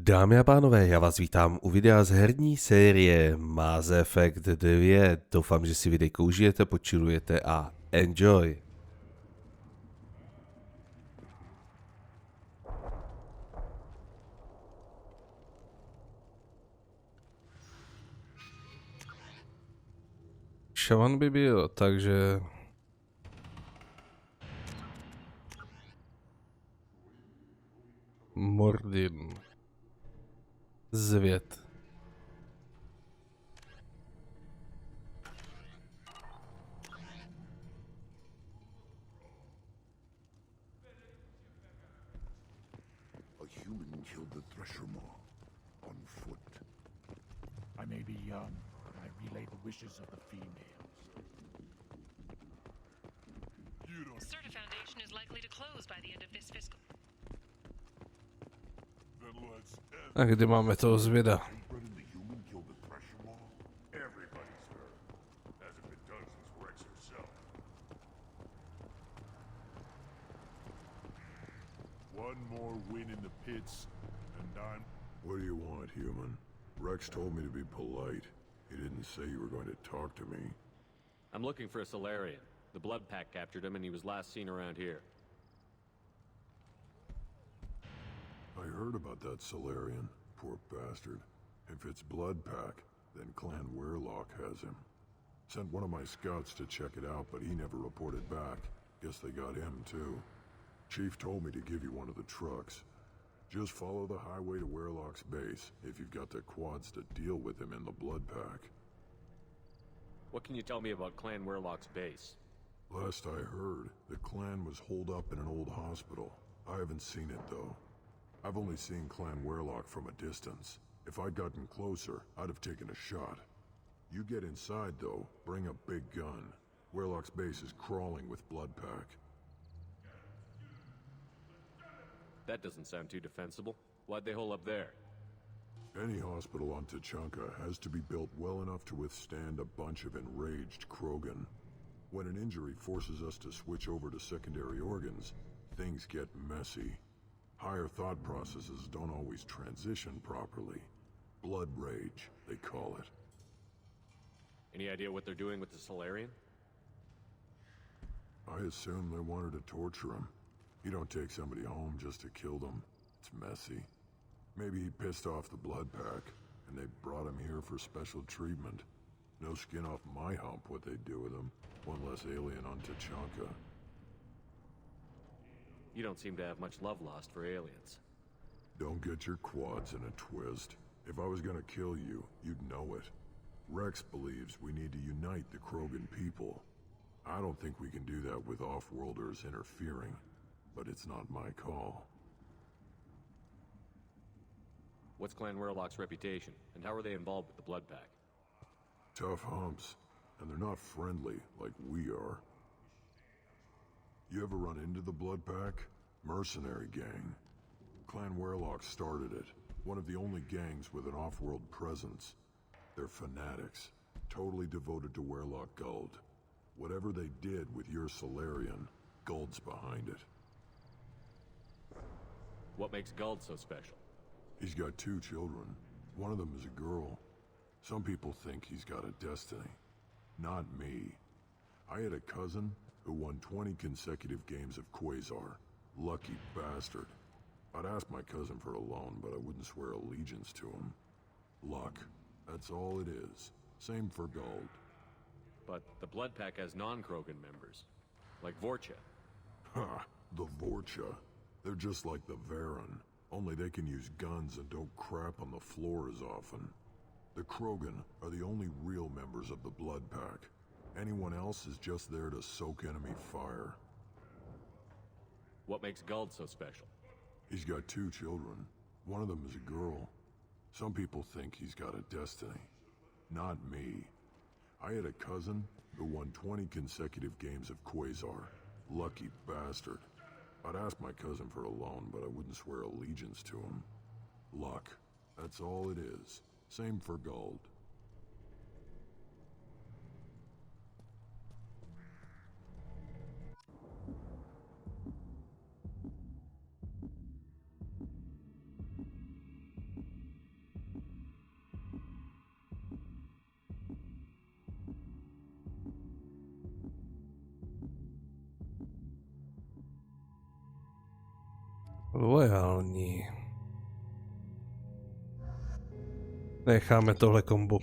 Dámy a pánové, já vás vítám u videa z herní série Mass Effect 2. Doufám, že si videjko užijete, počilujete a enjoy. Šaman by byl, takže... Mordin. Zvěd. A human killed the thresher maw on foot. I may be young, but I relay the wishes of the females. The Certa Foundation is likely to close by the end of this fiscal. Then let's end. A kdy máme toho zvěda? Running the human killed the thresher maw? Everybody's heard. Hasn't been done since Rex herself. One more win in the pits, and I'm... What do you want, human? Rex told me to be polite. He didn't say you were going to talk to me. I'm looking for a Solarian. The Blood Pack captured him and he was last seen around here. I heard about that Solarian. Poor bastard. If it's Blood Pack, then Clan Weirlock has him. Sent one of my scouts to check it out, but he never reported back. Guess they got him too. Chief told me to give you one of the trucks. Just follow the highway to Weirlock's base, if you've got the quads to deal with him in the Blood Pack. What can you tell me about Clan Weirlock's base? Last I heard, the clan was holed up in an old hospital. I haven't seen it though. I've only seen Clan Weirlock from a distance. If I'd gotten closer, I'd have taken a shot. You get inside though, bring a big gun. Weirlock's base is crawling with Blood Pack. That doesn't sound too defensible. Why'd they hole up there? Any hospital on Tuchanka has to be built well enough to withstand a bunch of enraged krogan. When an injury forces us to switch over to secondary organs, things get messy. Higher thought processes don't always transition properly. Blood rage, they call it. Any idea what they're doing with the Solarian? I assume they wanted to torture him. You don't take somebody home just to kill them. It's messy. Maybe he pissed off the Blood Pack, and they brought him here for special treatment. No skin off my hump what they'd do with him. One less alien on Tuchanka. You don't seem to have much love lost for aliens. Don't get your quads in a twist. If I was gonna kill you, you'd know it. Rex believes we need to unite the Krogan people. I don't think we can do that with off-worlders interfering, but it's not my call. What's Clan Weirlock's reputation, and how are they involved with the Blood Pack? Tough humps, and they're not friendly like we are. You ever run into the Blood Pack? Mercenary gang. Clan Weirlock started it. One of the only gangs with an off-world presence. They're fanatics, totally devoted to Weirlock Guld. Whatever they did with your Solarian, Guld's behind it. What makes Guld so special? He's got 2 children. One of them is a girl. Some people think he's got a destiny. Not me. I had a cousin who won 20 consecutive games of Quasar. Lucky bastard. I'd ask my cousin for a loan, but I wouldn't swear allegiance to him. Luck. That's all it is. Same for Guld. But the Blood Pack has non-Krogan members, like Vorcha. Ha! The Vorcha. They're just like the Varen. Only they can use guns and don't crap on the floor as often. The Krogan are the only real members of the Blood Pack. Anyone else is just there to soak enemy fire. What makes Guld so special? He's got 2 children. One of them is a girl. Some people think he's got a destiny. Not me. I had a cousin who won 20 consecutive games of Quasar. Lucky bastard. I'd ask my cousin for a loan, but I wouldn't swear allegiance to him. Luck. That's all it is. Same for Guld. Loajální. Necháme tohle kombo.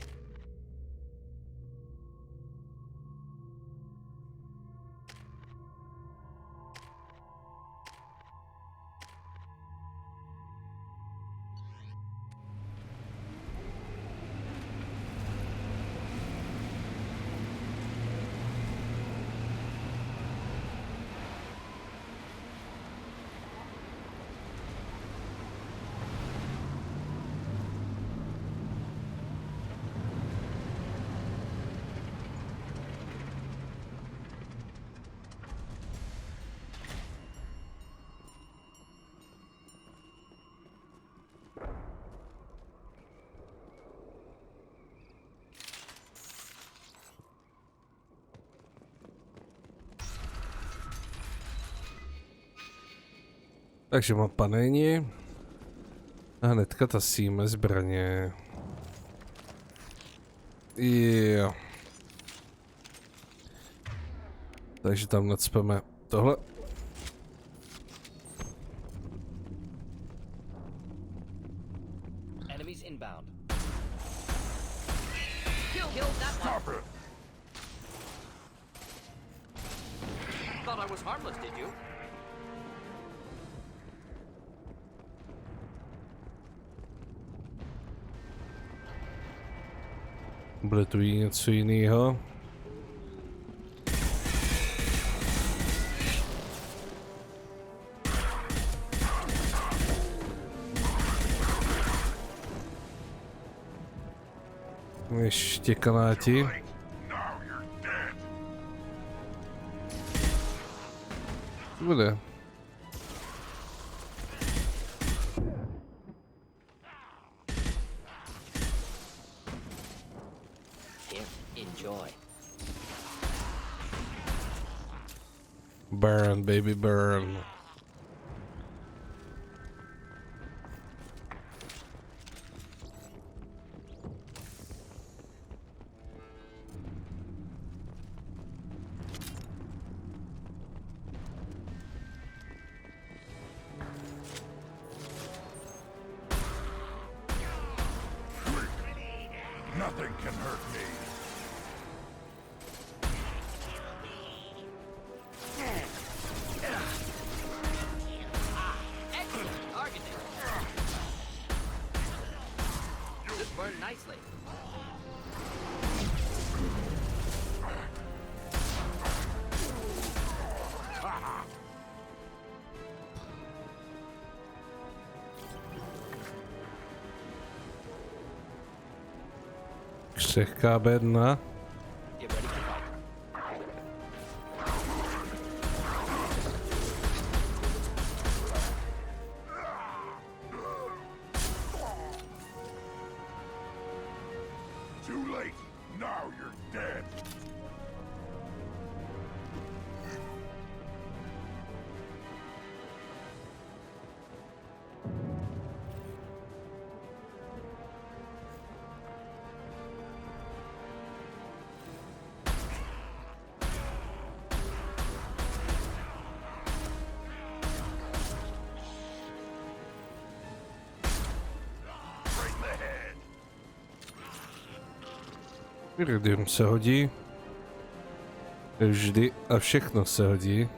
Takže mapa není. A hnedka tasíme zbraně. Jo. Takže tam nacpeme tohle. Enemies inbound. Killed that one. Thought I was harmless, did you? Bude tu i něco jiného. Ještě kanáti. Bude. Enjoy. Burn, baby, burn. Nothing can hurt me. Excellent targeting. This burned nicely. Křehká bedna. Get ready to fight. Too late. Now you're dead. Iridium se hodí. Vždy a všechno se hodí.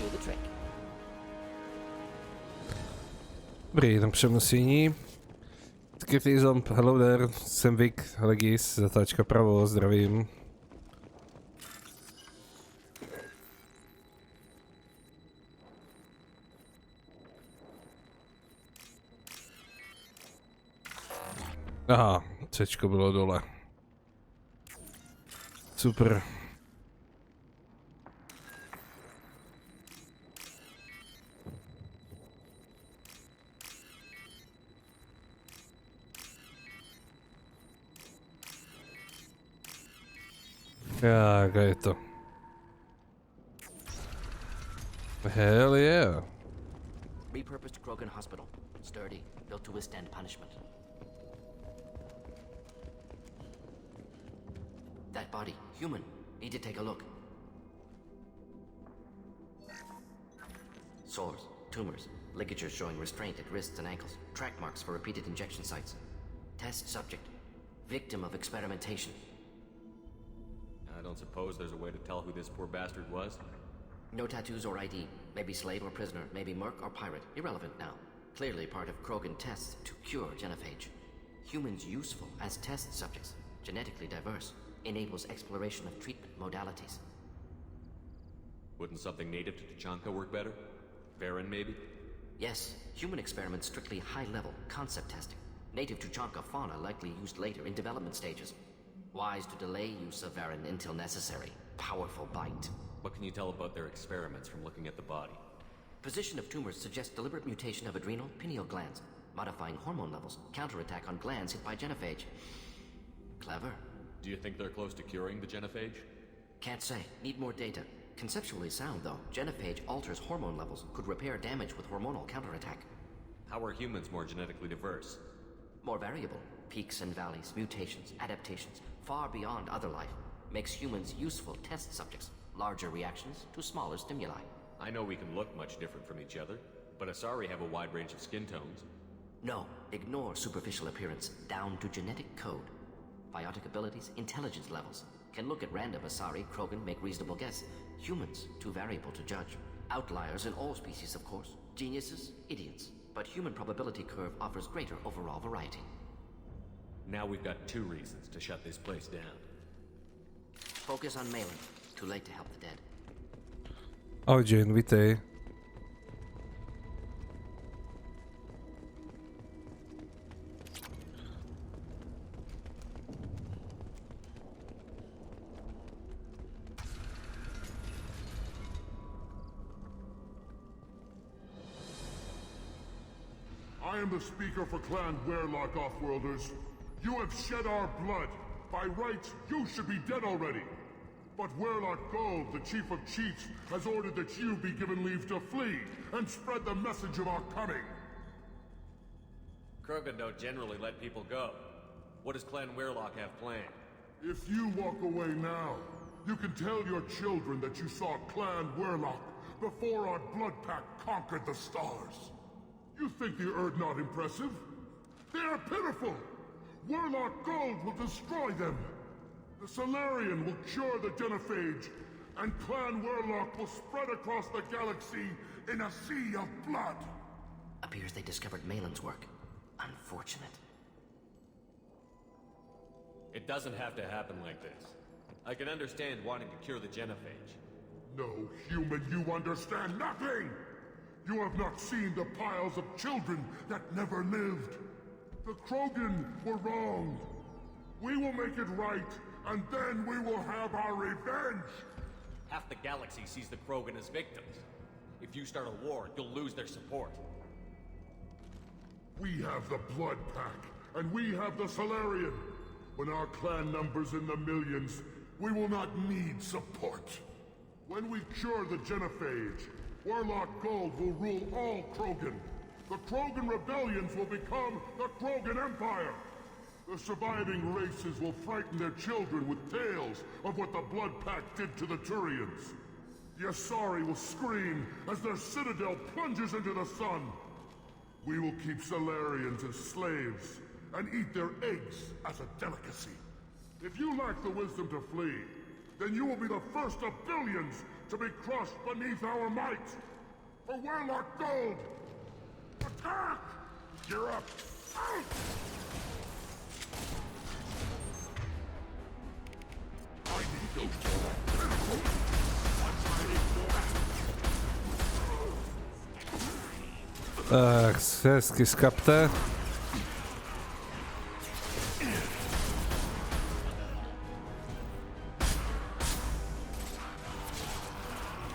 Do the trick. Dobrý, na přenosení. Skrytý zomb, hello there, jsem Vic, Legis, zatáčka pravo, zdravím. Aha, Cčko bylo dole. Super. Jak je to? Hell yeah. Repurposed Krogan hospital. Sturdy, built to withstand punishment. That body, human. Need to take a look. Sores, tumors, ligatures showing restraint at wrists and ankles, track marks for repeated injection sites. Test subject, victim of experimentation. I don't suppose there's a way to tell who this poor bastard was? No tattoos or ID. Maybe slave or prisoner, maybe merc or pirate. Irrelevant now. Clearly part of Krogan tests to cure genophage. Humans useful as test subjects. Genetically diverse. Enables exploration of treatment modalities. Wouldn't something native to Tuchanka work better? Barren, maybe? Yes, human experiments strictly high-level concept testing. Native Tuchanka fauna likely used later in development stages. Wise to delay use of Varen until necessary. Powerful bite. What can you tell about their experiments from looking at the body? Position of tumors suggests deliberate mutation of adrenal, pineal glands, modifying hormone levels, counterattack on glands hit by genophage. Clever. Do you think they're close to curing the genophage? Can't say. Need more data. Conceptually sound, though. Genophage alters hormone levels, could repair damage with hormonal counterattack. How are humans more genetically diverse? More variable. Peaks and valleys, mutations, adaptations, far beyond other life. Makes humans useful test subjects. Larger reactions to smaller stimuli. I know we can look much different from each other, but Asari have a wide range of skin tones. No, ignore superficial appearance, down to genetic code. Biotic abilities, intelligence levels. Can look at random Asari, Krogan, make reasonable guess. Humans, too variable to judge. Outliers in all species, of course. Geniuses, idiots. But human probability curve offers greater overall variety. Now we've got 2 reasons to shut this place down. Focus on Malin. Too late to help the dead. Ahoj Jane, vítej. I am the speaker for Clan Werlock Offworlders. You have shed our blood. By rights, you should be dead already. But Werlock Gold, the Chief of Chiefs, has ordered that you be given leave to flee and spread the message of our coming. Krogan don't generally let people go. What does Clan Werlock have planned? If you walk away now, you can tell your children that you saw Clan Werlock before our blood pack conquered the stars. You think the Erd not impressive? They are pitiful! Werlock Gold will destroy them! The Solarian will cure the genophage, and Clan Werlock will spread across the galaxy in a sea of blood! Appears they discovered Malin's work. Unfortunate. It doesn't have to happen like this. I can understand wanting to cure the genophage. No, human, you understand nothing! You have not seen the piles of children that never lived. The Krogan were wrong. We will make it right, and then we will have our revenge! Half the galaxy sees the Krogan as victims. If you start a war, you'll lose their support. We have the Blood Pack, and we have the Solarian. When our clan numbers in the millions, we will not need support. When we cure the genophage, Werlock Gold will rule all Krogan. The Krogan rebellions will become the Krogan Empire. The surviving races will frighten their children with tales of what the Blood Pack did to the Turians. The Asari will scream as their citadel plunges into the sun. We will keep Solarians as slaves and eat their eggs as a delicacy. If you lack the wisdom to flee, then you will be the first of billions to be crushed beneath our might. For Werlock Gold! Attack! Gear up! Out! I need those Tak, hezky skapte.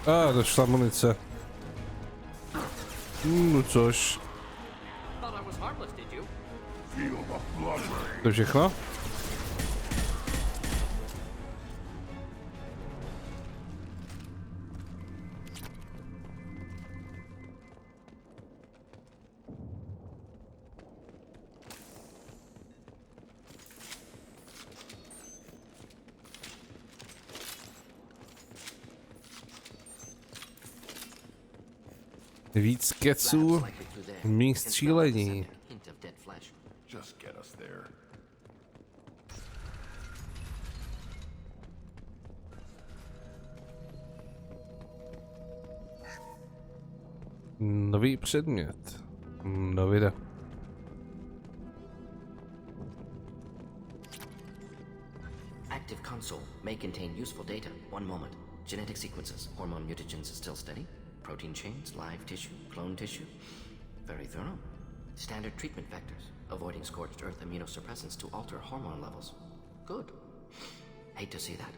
Došla munice. No což. Thought I was harmless, did you? Feel the blood rain. To všechno? Víc keců, mý střílení. Hint of dead flesh. Just get us there. Nový předmět. Novida. Active console may contain useful data. One moment. Genetic sequences. Hormone mutagens still steady. Protein chains, live tissue, clone tissue. Very thorough. Standard treatment vectors. Avoiding scorched earth immunosuppressants to alter hormone levels. Good. Hate to see that.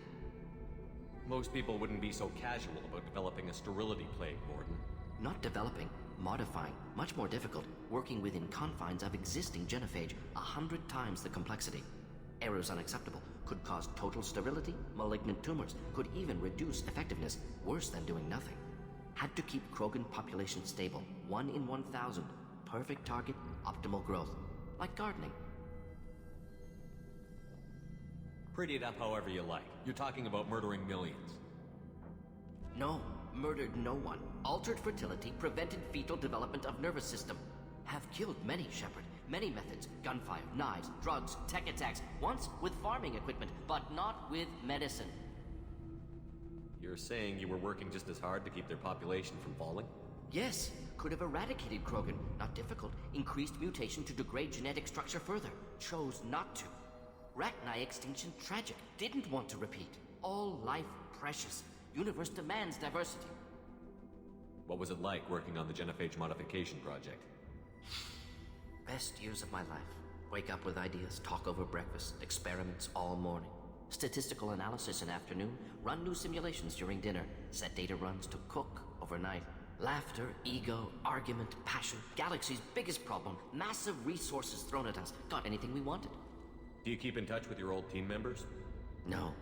Most people wouldn't be so casual about developing a sterility plague, Morden. Not developing, modifying, much more difficult, working within confines of existing genophage, 100 times the complexity. Errors unacceptable, could cause total sterility, malignant tumors, could even reduce effectiveness, worse than doing nothing. Had to keep Krogan population stable, 1 in 1,000. Perfect target, optimal growth. Like gardening. Pretty it up however you like. You're talking about murdering millions. No, murdered no one. Altered fertility, prevented fetal development of nervous system. Have killed many, Shepard. Many methods. Gunfire, knives, drugs, tech attacks. Once with farming equipment, but not with medicine. You're saying you were working just as hard to keep their population from falling? Yes, could have eradicated Krogan. Not difficult. Increased mutation to degrade genetic structure further. Chose not to. Rachni extinction tragic. Didn't want to repeat. All life precious. Universe demands diversity. What was it like working on the genophage modification project? Best years of my life. Wake up with ideas, talk over breakfast, experiments all morning. Statistical analysis in afternoon, run new simulations during dinner, set data runs to cook overnight. Laughter, ego, argument, passion, galaxy's biggest problem, massive resources thrown at us. Got anything we wanted. Do you keep in touch with your old team members? No.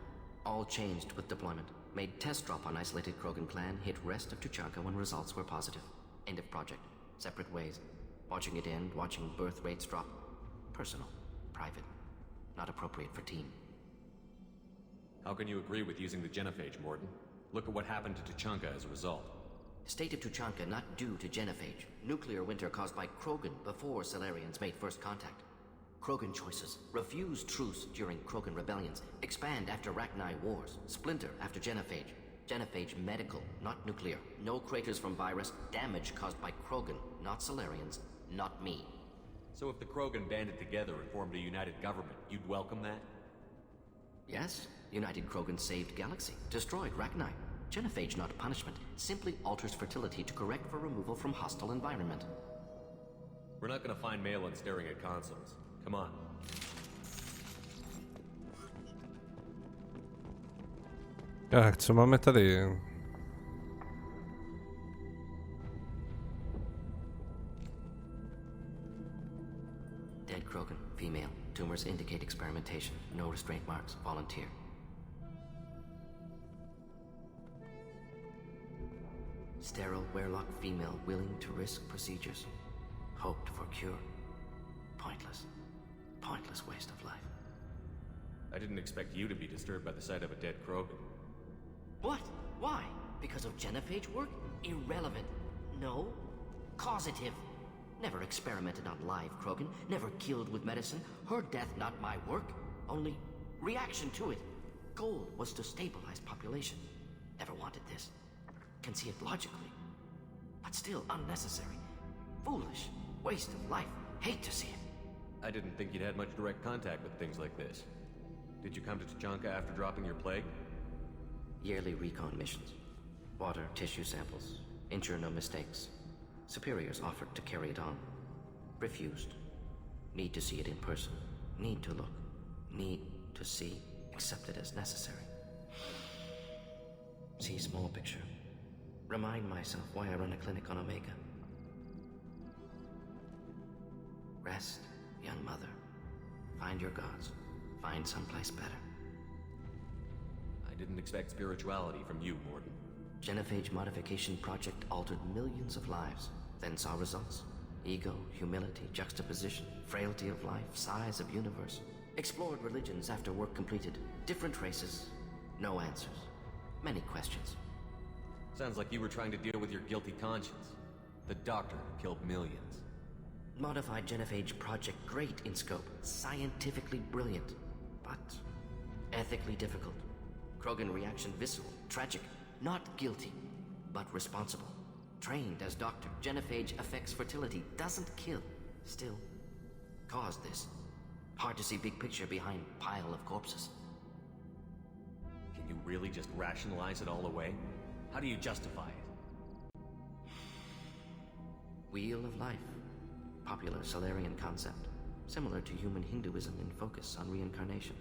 All changed with deployment. Made test drop on isolated Krogan clan, hit rest of Tuchanka when results were positive. End of project. Separate ways. Watching it end, watching birth rates drop. Personal. Private. Not appropriate for team. How can you agree with using the genophage, Morden? Look at what happened to Tuchanka as a result. State of Tuchanka not due to genophage. Nuclear winter caused by Krogan before Salarians made first contact. Krogan choices. Refuse truce during Krogan rebellions. Expand after Rachni wars. Splinter after genophage. Genophage medical, not nuclear. No craters from virus. Damage caused by Krogan, not Salarians, not me. So if the Krogan banded together and formed a united government, you'd welcome that? Yes, United Krogan saved Galaxy, destroyed Rachni. Genophage not punishment, simply alters fertility to correct for removal from hostile environment. We're not gonna find Malin staring at consoles. Come on. Tak, co máme tady? Dead Krogan, female. Tumors indicate experimentation. No restraint marks. Volunteer. Sterile, werelock female, willing to risk procedures. Hoped for cure. Pointless. Pointless waste of life. I didn't expect you to be disturbed by the sight of a dead Krogan. What? Why? Because of genophage work? Irrelevant. No. Causative. Never experimented on live Krogan. Never killed with medicine. Her death not my work. Only reaction to it. Goal was to stabilize population. Never wanted this. Can see it logically. But still unnecessary. Foolish. Waste of life. Hate to see it. I didn't think you'd had much direct contact with things like this. Did you come to Tuchanka after dropping your plague? Yearly recon missions. Water, tissue samples. Ensure no mistakes. Superiors offered to carry it on. Refused. Need to see it in person. Need to look. Need to see. Accept it as necessary. See small picture. Remind myself why I run a clinic on Omega. Rest, young mother. Find your gods. Find someplace better. I didn't expect spirituality from you, Morden. Genophage modification project altered millions of lives, then saw results. Ego, humility, juxtaposition, frailty of life, size of universe. Explored religions after work completed. Different races. No answers. Many questions. Sounds like you were trying to deal with your guilty conscience. The doctor who killed millions. Modified genophage project great in scope. Scientifically brilliant. But ethically difficult. Krogan reaction visceral, tragic. Not guilty, but responsible. Trained as doctor, genophage affects fertility, doesn't kill. Still, caused this. Hard to see big picture behind pile of corpses. Can you really just rationalize it all away? How do you justify it? Wheel of life. Popular Solarian concept. Similar to human Hinduism in focus on reincarnation.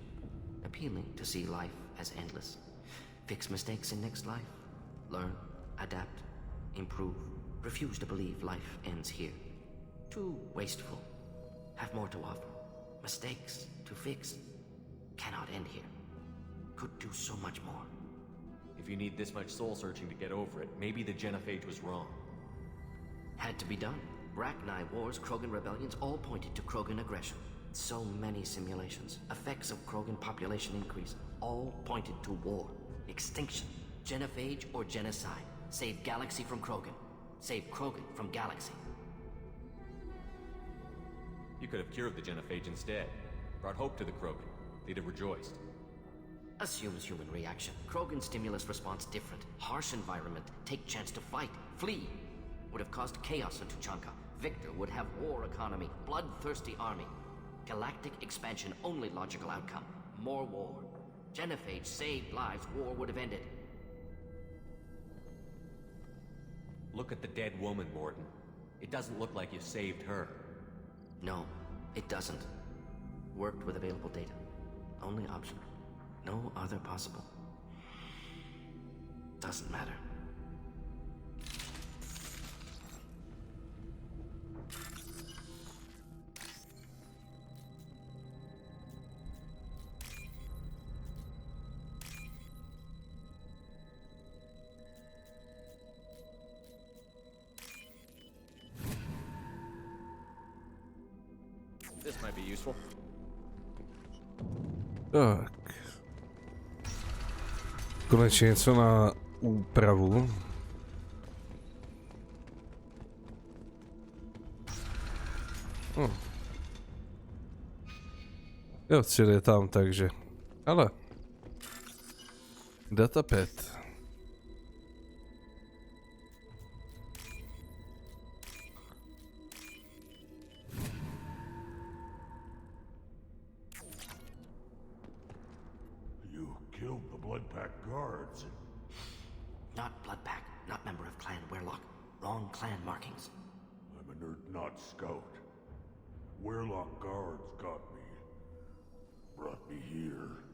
Appealing to see life as endless. Fix mistakes in next life. Learn, adapt, improve. Refuse to believe life ends here. Too wasteful. Have more to offer. Mistakes to fix. Cannot end here. Could do so much more. If you need this much soul searching to get over it, maybe the genophage was wrong. Had to be done. Rachni wars, Krogan rebellions, all pointed to Krogan aggression. So many simulations. Effects of Krogan population increase. All pointed to war. Extinction. Genophage or genocide. Save galaxy from Krogan. Save Krogan from galaxy. You could have cured the genophage instead. Brought hope to the Krogan. They'd have rejoiced. Assumes human reaction. Krogan stimulus response different. Harsh environment. Take chance to fight. Flee. Would have caused chaos in Tuchanka. Victor would have war economy. Bloodthirsty army. Galactic expansion only logical outcome. More war. Genophage saved lives. War would have ended. Look at the dead woman, Morden. It doesn't look like you saved her. No, it doesn't. Worked with available data. Only option. No other possible. Doesn't matter. This might be useful. Tak. Konečně něco na úpravu. Jo, cíl je tam, takže. Ale. Datapad. You killed the Bloodpack guards. Not Bloodpack, not member of Clan Werlock. Wrong clan markings. I'm a nerd, not scout. Werlock guards got me. Brought me here.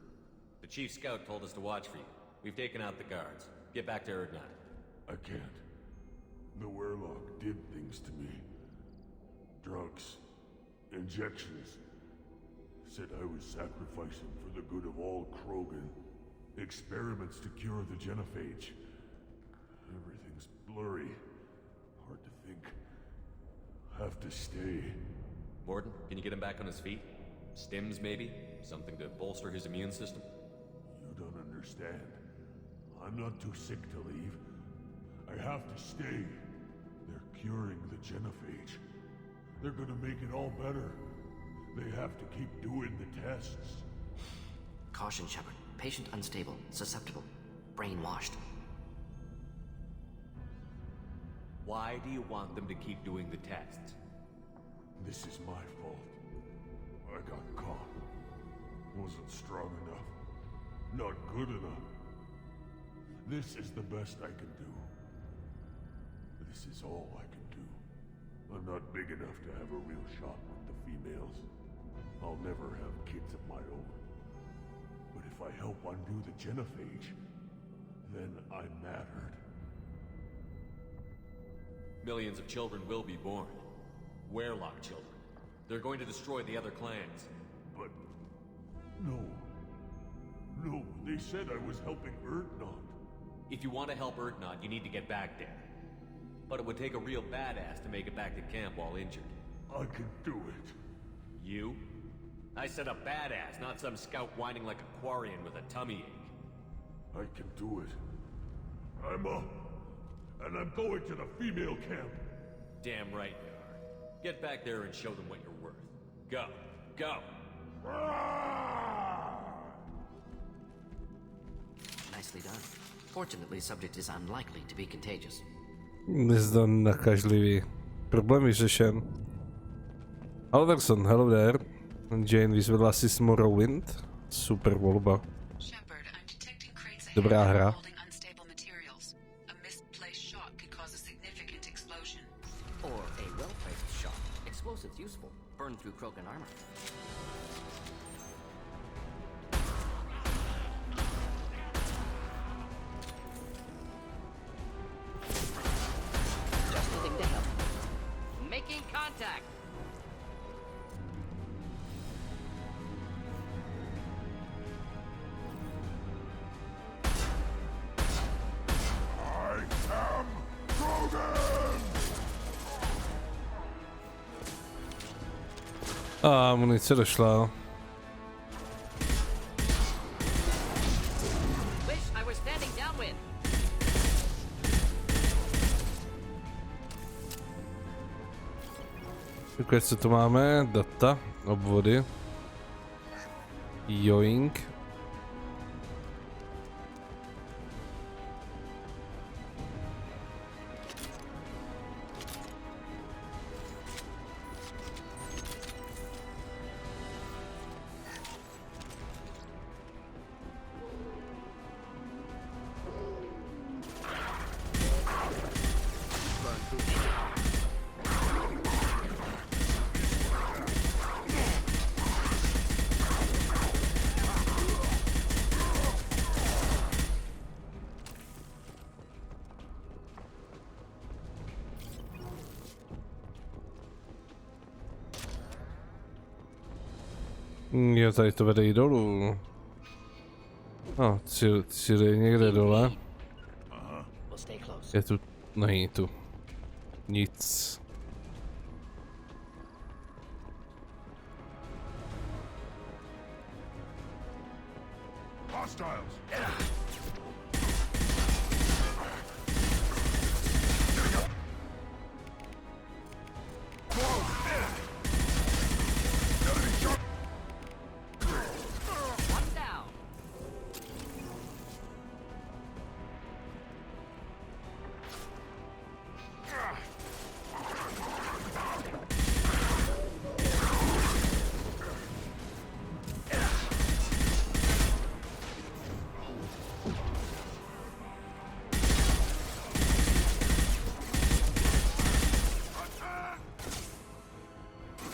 The chief scout told us to watch for you. We've taken out the guards. Get back to Erdnot. I can't. The Werlock did things to me. Drugs. Injections. Said I was sacrificing for the good of all Krogan. Experiments to cure the genophage. Everything's blurry. Hard to think. Have to stay. Morden, can you get him back on his feet? Stims, maybe? Something to bolster his immune system? You don't understand. I'm not too sick to leave. I have to stay. They're curing the genophage. They're gonna make it all better. They have to keep doing the tests. Caution, Shepard. Patient unstable, susceptible, brainwashed. Why do you want them to keep doing the tests? This is my fault. I got caught. Wasn't strong enough. Not good enough. This is the best I can do. This is all I can do. I'm not big enough to have a real shot with the females. I'll never have kids of my own. But if I help undo the genophage, then I mattered. Millions of children will be born. Werlock children. They're going to destroy the other clans. But... No. No, they said I was helping Erdnot. If you want to help Erdnot, you need to get back there. But it would take a real badass to make it back to camp while injured. I can do it. You? I said a badass, not some scout whining like a quarian with a tummy ache. I can do it. I'm up. And I'm going to the female camp. Damn right you are. Get back there and show them what you're worth. Go. Go! Nicely done. Fortunately, subject is unlikely to be contagious. Nezdan nakažlivý. Problém vyřešen. Alverson, hello there. Jane vyzvedla si s Morrowind. Super volba. Shepard, I'm detecting crates ahead Dobrá hra. holding unstable materials. A misplaced shot could cause a significant explosion. Or a well-placed shot. Explosives useful. Burn through Krogan armor. Just the thing to help. Making contact. I am Krogan! A munice došla. Wish I was standing downwind. Takové, co tu máme? Data, obvody. Joink. Jo, tady to vede i dolů. No, cíl je někde dole. We'll stay close. Je tu, není tu. Nic. Hostiles! One down.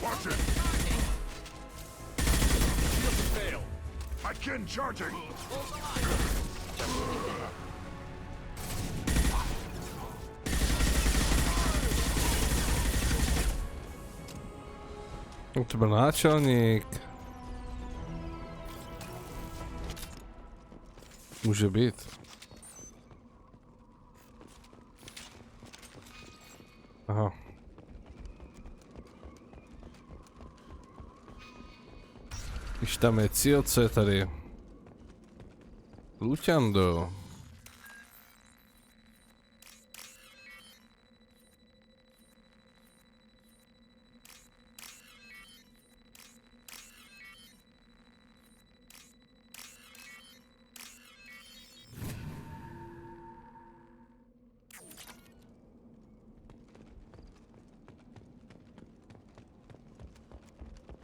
Watch it! Fail! I can charging! To byl náčelník. Může být. Aha. Když tam je cíl, co je tady? Luťando.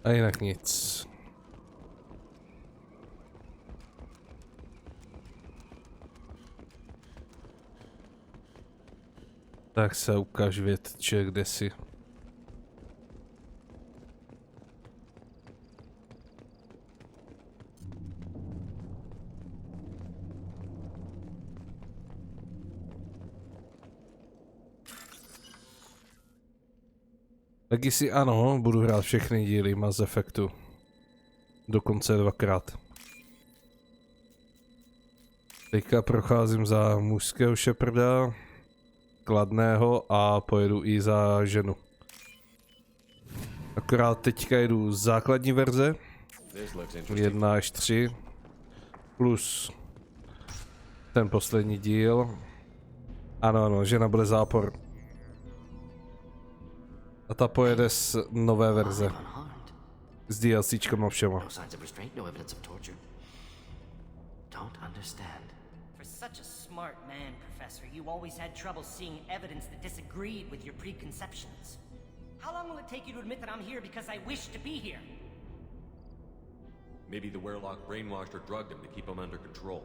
A jinak nic. Tak se ukáž vědče, kde jsi. Tak jestli ano, budu hrát všechny díly Mass Effectu. Dokonce 2krát. Teďka procházím za mužského šeprda, kladného a pojedu i za ženu. Akorát teďka jedu základní verze, 1 až 3, plus ten poslední díl. Ano, žena bude zápor. A ta pojede z nové verze. S DLCčkama všema. No signs of restraint, no evidence of torture. Don't understand. For such a smart man, Professor, you always had trouble seeing evidence that disagreed with your preconceptions. How long will it take you to admit that I'm here because I wish to be here? Maybe the Werlock brainwashed or drugged him to keep him under control.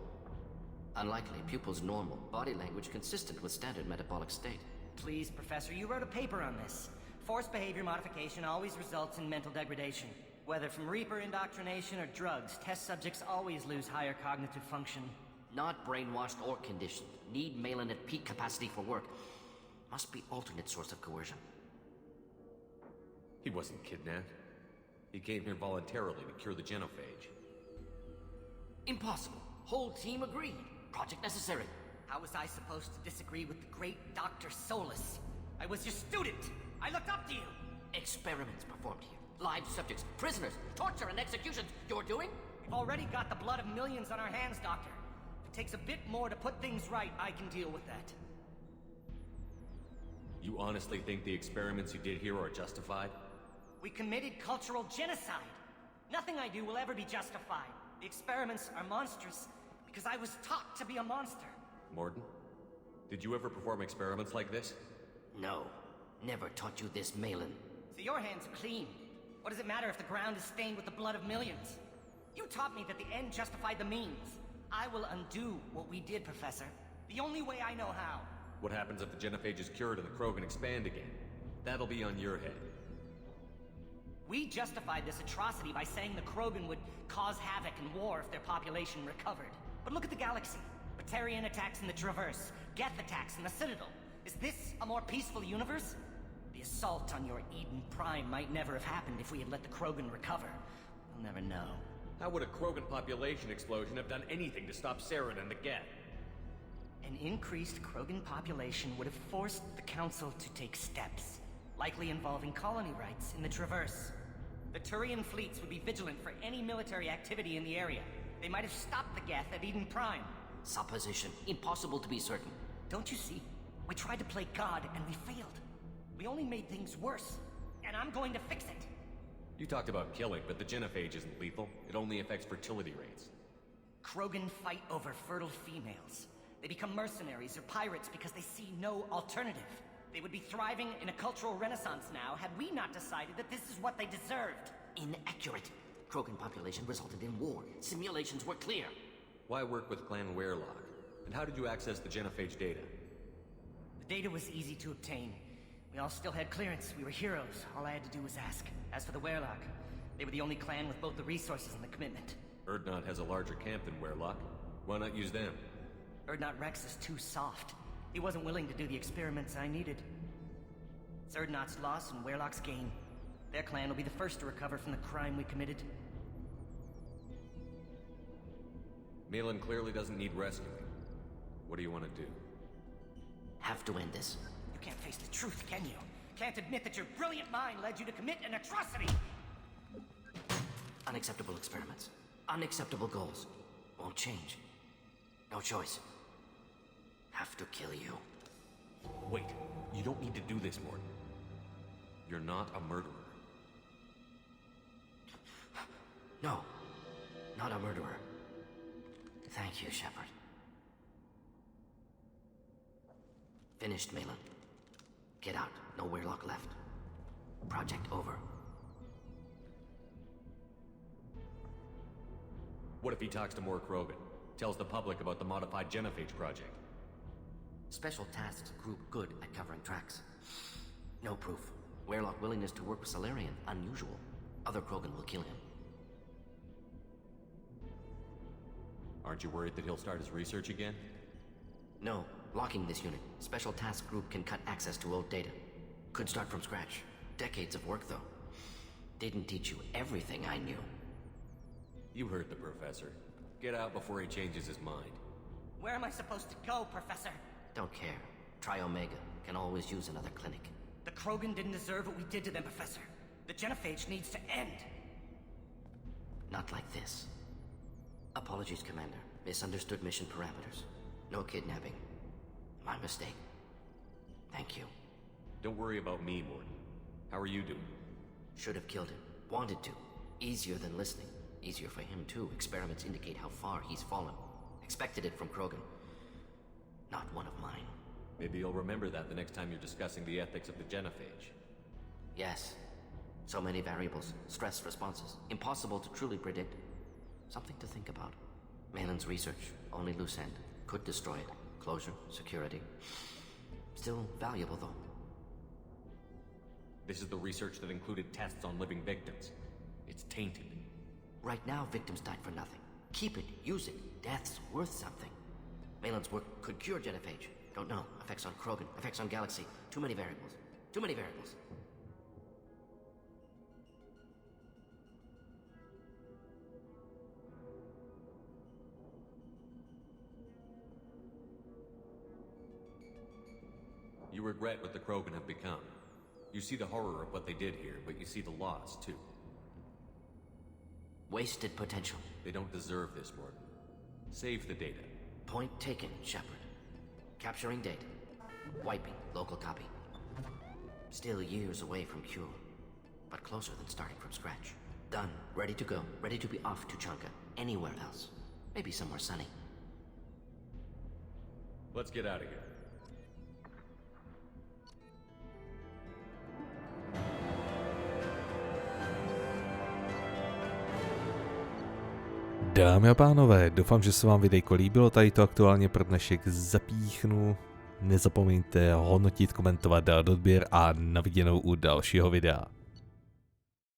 Unlikely. Pupil's normal. Body language consistent with standard metabolic state. Please, Professor, you wrote a paper on this. Forced behavior modification always results in mental degradation. Whether from Reaper indoctrination or drugs, test subjects always lose higher cognitive function. Not brainwashed or conditioned. Need Malin at peak capacity for work. Must be alternate source of coercion. He wasn't kidnapped. He came here voluntarily to cure the genophage. Impossible. Whole team agreed. Project necessary. How was I supposed to disagree with the great Dr. Solus? I was your student. I looked up to you. Experiments performed here. Live subjects, prisoners, torture and executions. You're doing? We've already got the blood of millions on our hands, Doctor. If it takes a bit more to put things right, I can deal with that. You honestly think the experiments you did here are justified? We committed cultural genocide. Nothing I do will ever be justified. The experiments are monstrous because I was taught to be a monster. Morden, did you ever perform experiments like this? No. Never taught you this, Malin. So your hands are clean. What does it matter if the ground is stained with the blood of millions? You taught me that the end justified the means. I will undo what we did, Professor. The only way I know how. What happens if the genophage is cured and the Krogan expand again? That'll be on your head. We justified this atrocity by saying the Krogan would cause havoc and war if their population recovered. But look at the galaxy. Batarian attacks in the Traverse, Geth attacks in the Citadel. Is this a more peaceful universe? The assault on your Eden Prime might never have happened if we had let the Krogan recover. We'll never know. How would a Krogan population explosion have done anything to stop Saren and the Geth? An increased Krogan population would have forced the Council to take steps, likely involving colony rights in the Traverse. The Turian fleets would be vigilant for any military activity in the area. They might have stopped the Geth at Eden Prime. Supposition. Impossible to be certain. Don't you see? We tried to play God and we failed. We only made things worse, and I'm going to fix it. You talked about killing, but the genophage isn't lethal. It only affects fertility rates. Krogan fight over fertile females. They become mercenaries or pirates because they see no alternative. They would be thriving in a cultural renaissance now had we not decided that this is what they deserved. Inaccurate. Krogan population resulted in war. Simulations were clear. Why work with Clan Werlock? And how did you access the genophage data? The data was easy to obtain. We all still had clearance. We were heroes. All I had to do was ask. As for the Werlock, they were the only clan with both the resources and the commitment. Erdnot has a larger camp than Werlock. Why not use them? Erdnot Rex is too soft. He wasn't willing to do the experiments I needed. It's Erdnot's loss and Werlock's gain. Their clan will be the first to recover from the crime we committed. Malin clearly doesn't need rescuing. What do you want to do? Have to end this. You can't face the truth, can you? Can't admit that your brilliant mind led you to commit an atrocity! Unacceptable experiments. Unacceptable goals. Won't change. No choice. Have to kill you. Wait, you don't need to do this, Morden. You're not a murderer. No. Not a murderer. Thank you, Shepard. Finished, Malin. Get out. No Werlock left. Project over. What if he talks to more Krogan? Tells the public about the modified genophage project? Special tasks group good at covering tracks. No proof. Werlock willingness to work with Salarian. Unusual. Other Krogan will kill him. Aren't you worried that he'll start his research again? No. Locking this unit. Special task group can cut access to old data. Could start from scratch. Decades of work, though. Didn't teach you everything I knew. You heard the professor. Get out before he changes his mind. Where am I supposed to go, Professor? Don't care. Try Omega. Can always use another clinic. The Krogan didn't deserve what we did to them, Professor. The genophage needs to end. Not like this. Apologies, Commander. Misunderstood mission parameters. No kidnapping. My mistake. Thank you. Don't worry about me, Morton. How are you doing? Should have killed him. Wanted to. Easier than listening. Easier for him, too. Experiments indicate how far he's fallen. Expected it from Krogan. Not one of mine. Maybe you'll remember that the next time you're discussing the ethics of the genophage. Yes. So many variables. Stress responses. Impossible to truly predict. Something to think about. Malin's research. Only loose end. Could destroy it. Closure. Security. Still valuable, though. This is the research that included tests on living victims. It's tainted. Right now, victims died for nothing. Keep it. Use it. Death's worth something. Malin's work could cure genophage. Don't know. Effects on Krogan. Effects on galaxy. Too many variables. Too many variables. You regret what the Krogan have become. You see the horror of what they did here, but you see the loss, too. Wasted potential. They don't deserve this, Morton. Save the data. Point taken, Shepard. Capturing data. Wiping local copy. Still years away from cure, but closer than starting from scratch. Done. Ready to go. Ready to be off Tuchanka. Anywhere else. Maybe somewhere sunny. Let's get out of here. Dámy a pánové, doufám, že se vám videjko líbilo, tady to aktuálně pro dnešek zapíchnu. Nezapomeňte hodnotit, komentovat, dát odběr a na viděnou u dalšího videa.